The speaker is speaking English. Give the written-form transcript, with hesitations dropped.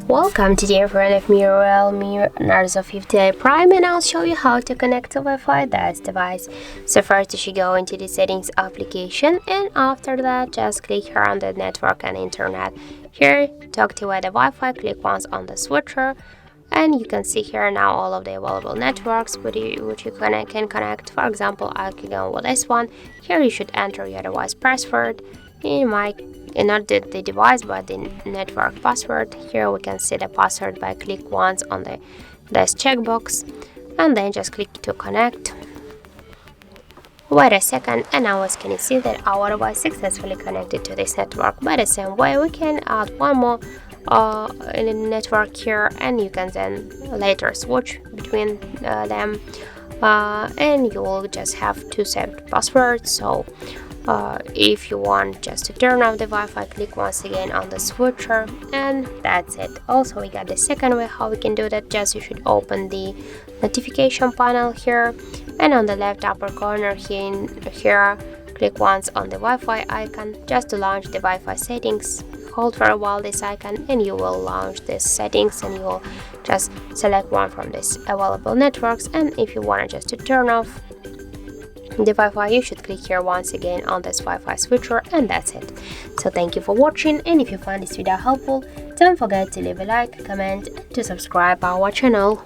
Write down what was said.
Welcome, today in front of me Realme Narzo 50A Prime, and I'll show you how to connect to Wi-Fi this device. So first you should go into the settings application, and after that just click here on the network and internet. Here to activate the Wi-Fi, click once on the switcher, and you can see here now all of the available networks which you can connect. For example, I'll click on with this one. Here you should enter your device password. Not the device but the network password. Here we can see the password by click once on this checkbox, and then just click to connect. Wait a second, and now as can you see that our device successfully connected to this network. By the same way, we can add one more in the network here, and you can then later switch between them, and you will just have two saved passwords. So if you want just to turn off the Wi-Fi, click once again on the switcher, and that's it. Also, we got the second way how we can do that. Just you should open the notification panel here, and on the left upper corner here click once on the Wi-Fi icon just to launch the Wi-Fi settings. Hold for a while this icon and you will launch these settings, and you will just select one from these available networks. And if you want just to turn off the Wi-Fi, you should click here once again on this Wi-Fi switcher, and that's it. So thank you for watching, and if you find this video helpful, don't forget to leave a like, comment, and to subscribe our channel.